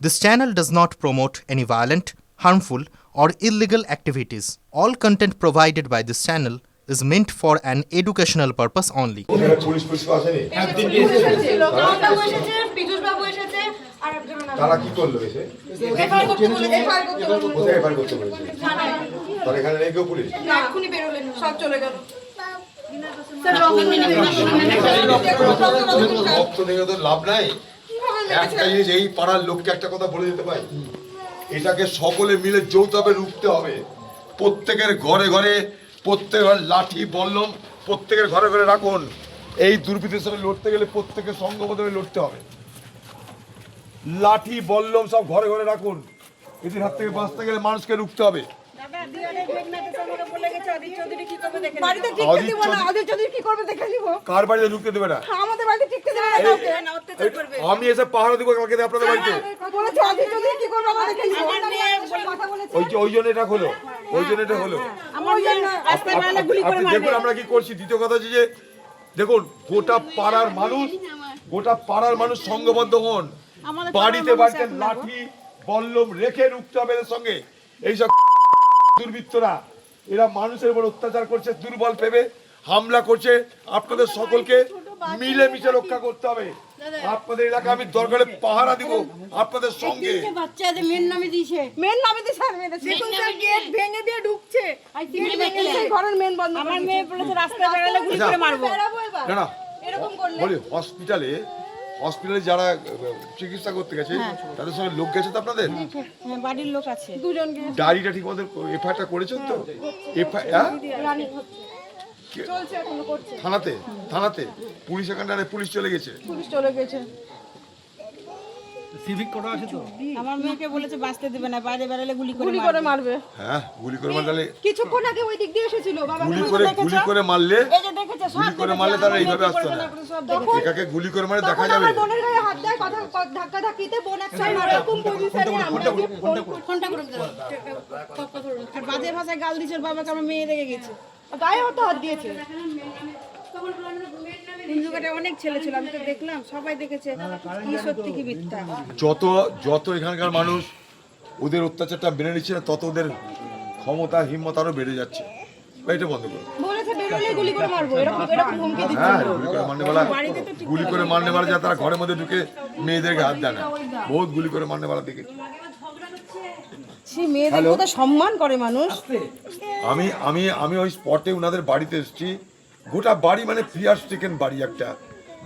This channel does not promote any violent, harmful, or illegal activities. All content provided by this channel is meant for an educational purpose only. Police police আসেনি তারা কি করলো এসে কোথায় FIR করতে বলেছে তার এখানে নেই কেউ পুলিশ এক্ষুনি বেরোলেন সব চলে গেল রক্ত দেখে তো লাভ নাই একটা জিনিস এই পাড়ার লোককে একটা কথা বলে দিতে পারি এটাকে সকলে মিলে যৌথভাবে রুখতে হবে প্রত্যেকের ঘরে ঘরে প্রত্যেকের লাঠি বল্লম প্রত্যেকের ঘরে ঘরে রাখুন এই দুর্বৃত্তের সঙ্গে লড়তে গেলে প্রত্যেকের সংঘবদ্ধ হয়ে লড়তে হবে লাঠি বল্লম সব ঘরে ঘরে রাখুন এদের হাত থেকে বাঁচতে গেলে মানুষকে রুখতে হবে কার বাড়িতে ঢুকতে দেবে না আমি এসে পাহাড় দিব কালকে আপনাদের বাড়িতে ওই জন্য এটা হলো ওই জন্য এটা হলো আপনি দেখুন আমরা কি করছি দ্বিতীয় কথা হচ্ছে যে দেখুন গোটা পাড়ার মানুষ সংঘবদ্ধ হন বাড়িতে বাড়িতে লাঠি বল্লম রেখে রুখতে হবে এদের সঙ্গে এইসব দুর্বৃত্তরা এরা মানুষের উপর অত্যাচার করছে দুর্বল ভেবে হামলা করছে আপনাদের সকলকে মিলেমিশে রক্ষা করতে হবে আপনাদের এলাকা আমি দরকারে পাহারা দিব আপনাদের সঙ্গে বাচ্চাদের মেন নামে দিয়েছে দেখুন স্যার গেট ভেঙে দিয়ে ঢুকছে ঘরের মেন বন্ধ আমার মেয়ে বলেছে রাস্তায় বেরালে গুলি করে মারবো না না এরকম করলে বলি হসপিটালে যারা চিকিৎসা করতে গেছে তাদের সঙ্গে লোক গেছে তো আপনাদের হ্যাঁ বাড়ির লোক আছে দুজনকে ডায়েরিটা ঠিক মতো এফআইআরটা করেছেন তো এফআইআর চলছে এখনো করছে থানাতে পুলিশ এখানটায় পুলিশ চলে গেছে সিভিক করা আছে তো আমার মেয়েকে বলেছে বাঁচতে দিবে না বাইরে বেরালে গুলি করে মারবে হ্যাঁ গুলি করে মারলে কিছুক্ষণ আগে ওই দিক দিয়ে এসেছিল বাবা গুলি করে মারলে এই যে দেখেছে সব গুলি করে মারলে তারা এইভাবে আসতো না একাকে গুলি করে মারলে দেখা যাবে আমার বোনের গায়ে হাত দেয় কথা ধাক্কা ধাক্কিতে বোন একটা এরকম পজিশনে আমরা ফোনটা করে দাও আর বাজে ভাষায় গাল দিছে ওর বাবাকে আমার মেয়ে রেগে গেছে গায়ে হয়তো হাত দিয়েছে কুঞ্জুঘাটে অনেক ছেলে ছিল আমি তো দেখলাম সবাই দেখেছে কি সত্যি কি মিথ্যা যত এখানকার মানুষ ওদের অত্যাচারটা মেনে নিচ্ছে না তত ওদের ক্ষমতা হিম্মত আরো বেড়ে যাচ্ছে এটা বন্ধ করো বলেছে বেরোলে গুলি করে মারবো এরকম হুমকি দিচ্ছে হ্যাঁ গুলি করে মারনে মারা যায় তারা ঘরের মধ্যে ঢুকে মেয়েদেরকে হাত দেয় না বহুত গুলি করে মারনে মারা দেখেছি সেই মেয়েদের কথা সম্মান করে মানুষ আমি ওই স্পটে ওনাদের বাড়িতে এসেছি গোটা বাড়ি মানে ফিয়ার স্টিকেন বাড়ি একটা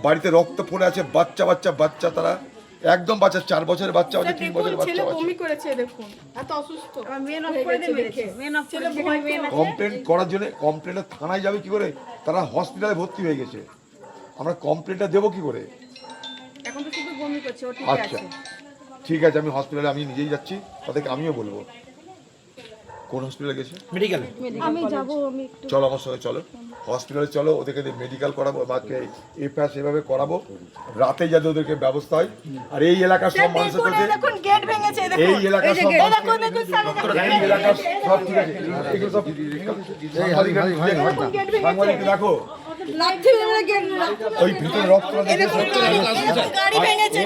বাড়িতে রক্ত পড়ে আছে বাচ্চা তারা একদম বাচ্চা 4 বছরের বাচ্চা আছে 3 বছরের বাচ্চা আছে বমি করেছে দেখুন এত অসুস্থ আমার মেয়ে নষ্ট করে দিয়েছে মেয়ে নষ্ট করে দিয়েছে কমপ্লেন করার জন্য কমপ্লেনটা থানায় যাবে কি করে তারা হসপিটালে ভর্তি হয়ে গেছে আমরা কমপ্লেনটা দেবো কি করে এখন তো শুধু বমি করছে ও ঠিক আচ্ছা আছে ঠিক আছে আমি হসপিটালে আমি নিজেই যাচ্ছি তাদেরকে আমিও বলবো কোন হসপিটালে গেছে মেডিকেল আমি যাব চলো আমার সঙ্গে চলো হসপিটালে চলো ওদেরকে মেডিকেল করাবো বাকি এফআইআর সেভাবে করাবো রাতে যাতে ওদেরকে ব্যবস্থা হয় আর এই এলাকার সব মানুষের কাছে দেখুন গেট ভেঙেছে এই এলাকার সব এই এলাকার সব ঠিক আছে এগুলো সব সাংবাদিক দেখো লাঠি মেরে গেট ওই ভিতরে রক্ত গাড়ি ভেঙেছে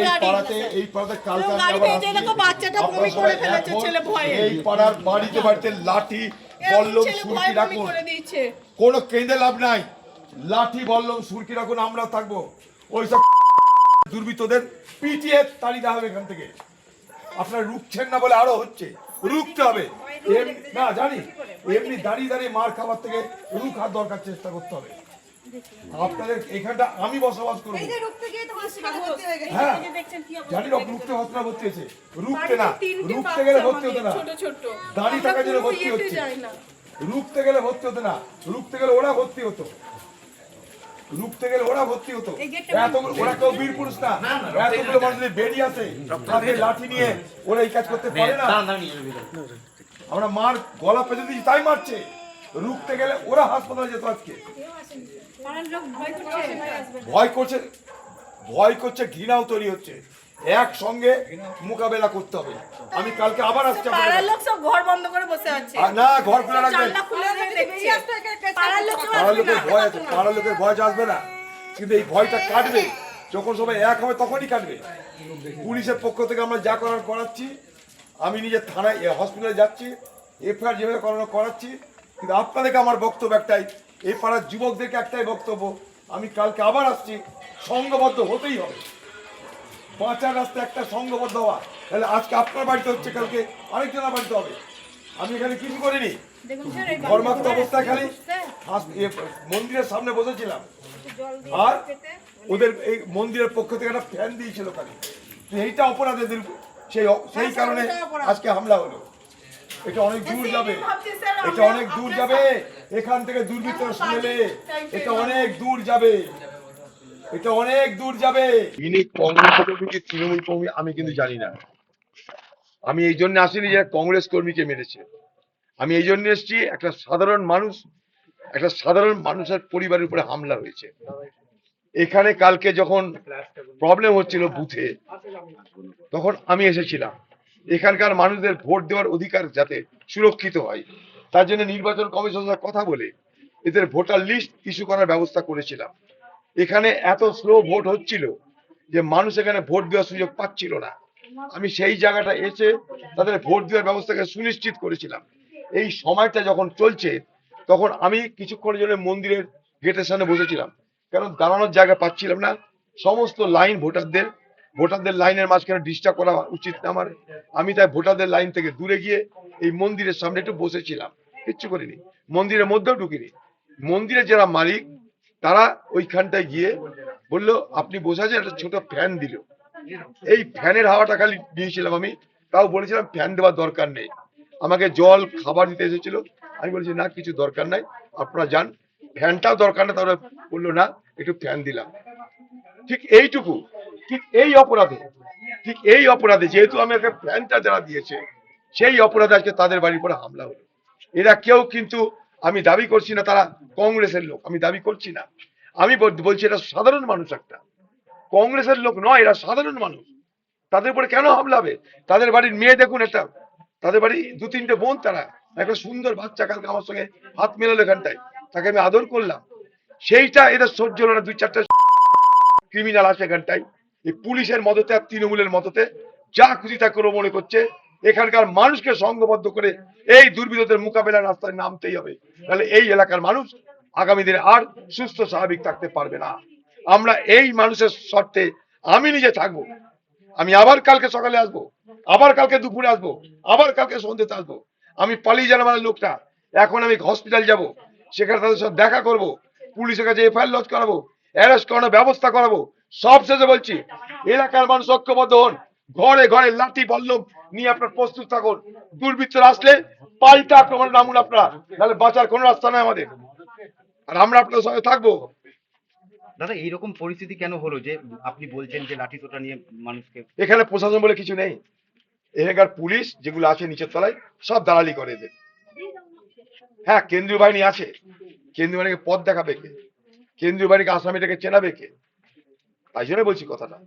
এই পাড়াতে কালকে গাড়ি ভেঙেছে দেখো বাচ্চাটা বমি করে ফেলেছে ছেলে ভয়ে এই পাড়ার বাড়িতে লাঠি বল্লম সুরকি রাখুন কোনো কেঁদে লাভ নাই লাঠি বল্লম সুরকি রাখুন আমরাও থাকবো ওই সব দুর্বৃত্তদের পিটিয়ে তাড়িয়ে দেওয়া হবে এখান থেকে আপনারা রুখছেন না বলে আরো হচ্ছে রুখতে হবে না জানি এমনি দাঁড়িয়ে মার খাবার থেকে রুখার দরকার চেষ্টা করতে হবে আপনাদের এখানটা আমি বসবাস করবো হ্যাঁ জানি রুখতে হসপিটাল ভর্তি হয়েছে রুখতে গেলে ভর্তি হতে না দাঁড়িয়ে থাকার জন্য ভর্তি হচ্ছে রুখতে গেলে ভর্তি হতে না রুখতে গেলে ওরা ভর্তি হতো এতগুলো ওরা কেউ বীর পুরুষ না এতগুলো মানুষ বেরিয়ে আসে হাতে লাঠি নিয়ে ওরা এই কাজ করতে পারে না আমরা মার গলা পেতে দিচ্ছি তাই মারছে রুখতে গেলে ওরা হাসপাতালে যেত আজকে ভয় করছে ঘৃণাও তৈরি হচ্ছে একসঙ্গে মোকাবেলা করতে হবে আমি কালকে আবার আসছি ঘর বন্ধ করে বসে আছে না ঘর খুলে রাখবেন পাড়ার লোকের ভয় আছে পাড়ার লোকের ভয় আসবে না কিন্তু এই ভয়টা কাটবে যখন সবাই এক হবে তখনই কাটবে। পুলিশের পক্ষ থেকে আমরা যা করার করাচ্ছি, আমি নিজে থানায় হসপিটালে যাচ্ছি, এফআইআর যেভাবে করানো করাচ্ছি। কিন্তু আপনাদেরকে আমার বক্তব্য একটাই, এই পাড়ার যুবকদেরকে একটাই বক্তব্য, আমি কালকে আবার আসছি, সংঘবদ্ধ হতেই হবে। বাঁচার রাস্তা একটা, সংঘবদ্ধ হওয়া। তাহলে আজকে আপনার বাড়িতে হচ্ছে, কালকে আরেকজনের বাড়িতে হবে। আমি এখানে কিছু করিনি, ঘরমাক্ত অবস্থায় খালি মন্দিরের সামনে বসেছিলাম, আর ওদের এই মন্দিরের পক্ষ থেকে একটা ফ্যান দিয়েছিল খালি। এইটা অপরাধ এদের, সেই কারণে আজকে হামলা হলো। এটা অনেক দূর যাবে, এটা অনেক দূর যাবে, এখান থেকে দুর্বৃত্তরা শুনেলে এটা অনেক দূর যাবে, এটা অনেক দূর যাবে। ইনি কংগ্রেস কর্মী কি তৃণমূল কর্মী আমি কিন্তু জানি না। আমি এই জন্য আসিনি যে কংগ্রেস কর্মীকে মেরেছে, আমি এই জন্য এসেছি একটা সাধারণ মানুষ, একটা সাধারণ মানুষের পরিবারের উপরে হামলা হয়েছে। এখানে কালকে যখন প্রবলেম হচ্ছিল বুথে, তখন আমি এসেছিলাম। এখানকার মানুষদের ভোট দেওয়ার অধিকার যাতে সুরক্ষিত হয়, তার জন্য নির্বাচন কমিশনের সাথে কথা বলে এদের ভোটার লিস্ট ইস্যু করার ব্যবস্থা করেছিলাম। এখানে এত স্লো ভোট হচ্ছিল যে মানুষ এখানে ভোট দেওয়ার সুযোগ পাচ্ছিল না। আমি সেই জায়গাটা এসে তাদের ভোট দেওয়ার ব্যবস্থাকে সুনিশ্চিত করেছিলাম। এই সময়টা যখন চলছে তখন আমি কিছুক্ষণের জন্য মন্দিরের গেটের সামনে বসেছিলাম, কারণ দাঁড়ানোর জায়গা পাচ্ছিলাম না। সমস্ত লাইন ভোটারদের লাইনের মাঝখানে ডিস্টার্ব করা উচিত না আমার। আমি তাই ভোটারদের লাইন থেকে দূরে গিয়ে এই মন্দিরের সামনে একটু বসেছিলাম, কিচ্ছু করিনি, মন্দিরের মধ্যেও ঢুকিনি। মন্দিরের যারা মালিক তারা ওইখানটায় গিয়ে বললো আপনি বসে আছেন, একটা ছোট ফ্যান দিল। এই ফ্যানের হাওয়াটা খালি দিয়েছিলাম আমি, তাও বলেছিলাম ফ্যান দেওয়ার দরকার নেই। আমাকে জল খাবার দিতে এসেছিল, আমি বলেছি না কিছু দরকার নাই, আপনারা যান, ফ্যানটাও দরকার না। তারা বললো না, একটু ফ্যান দিলাম। ঠিক এইটুকু, ঠিক এই অপরাধে যেহেতু আমি একটা ফ্যানটা যারা দিয়েছে, সেই অপরাধে আজকে তাদের বাড়ির পরে হামলা হলো। এরা কেউ কিন্তু, আমি দাবি করছি না তারা কংগ্রেসের লোক, আমি দাবি করছি না, আমি বলছি এটা সাধারণ মানুষ, একটা কংগ্রেসের লোক নয়, এরা সাধারণ মানুষ। তাদের উপরে কেন হামলা হবে? তাদের বাড়ির মেয়ে দেখুন, একটা তাদের বাড়ি 2-3টে বোন, তারা একটা সুন্দর বাচ্চা কালকে আমার সঙ্গে হাত মেলালো এখানটায়, তাকে আমি আদর করলাম। সেইটা এদের সহ্য হলো না। 2-4টে ক্রিমিনাল আছে এখানটায়, এই পুলিশের মদতে আর তৃণমূলের মদতে যা খুশি তা করে মনে করছে। এখানকার মানুষকে সংঘবদ্ধ করে এই দুর্বৃত্তদের মোকাবেলার রাস্তায় নামতেই হবে, তাহলে এই এলাকার মানুষ আগামী দিনে আর সুস্থ স্বাভাবিক থাকতে পারবে না। আমরা এই মানুষের শর্তে আমি নিজে থাকবো। আমি আবার কালকে সকালে আসবো, আবার কালকে দুপুরে আসবো, আবার কালকে সন্ধ্যেতে আসবো। আমি পালিয়ে যাওয়ার মানে লোকটা, এখন আমি হসপিটাল যাব, সেখানে তাদের সাথে দেখা করব, পুলিশের কাছে এফআইআর লজ করাবো, অ্যারেস্ট করানোর ব্যবস্থা করাবো। সব শেষে বলছি, এলাকার মানুষ ঐক্যবদ্ধ হন, ঘরে ঘরে লাঠি বল্লম নিয়ে আপনার প্রস্তুত থাকুন। দুর্বৃত্তরা আসলে পাল্টা আক্রমণে নামুন আপনারা, তাহলে বাঁচার কোনো রাস্তা নাই আমাদের, আর আমরা আপনাদের সঙ্গে থাকবো। দাদা এইরকম পরিস্থিতি কেন হলো যে আপনি বলছেন যে লাঠি সোটা নিয়ে মানুষকে? এখানে প্রশাসন বলে কিছু নেই, এখানকার পুলিশ যেগুলো আছে নিচের তলায় সব দালালি করে এদের। হ্যাঁ, কেন্দ্রীয় বাহিনী আছে, কেন্দ্রীয় বাহিনীকে পথ দেখাবে কে? কেন্দ্রীয় বাহিনীকে আসামিটাকে চেনাবে কে? তাই জন্য বলছি কথাটা,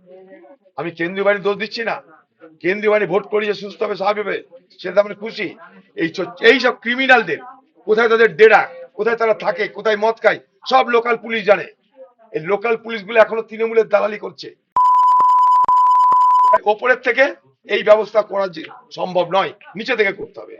আমি কেন্দ্রীয় বাহিনী দোষ দিচ্ছি না। কেন্দ্রীয় বাহিনী ভোট করিয়ে সুস্থ হবে, স্বাভাবিক হবে, সেটা আমরা খুশি। এইসব ক্রিমিনালদের কোথায় তাদের ডেরা, কোথায় তারা থাকে, কোথায় মদ খায়, সব লোকাল পুলিশ জানে। এই লোকাল পুলিশগুলো এখনো তৃণমূলের দালালি করছে। ওপরের থেকে এই ব্যবস্থা করা সম্ভব নয়, নিচে থেকে করতে হবে।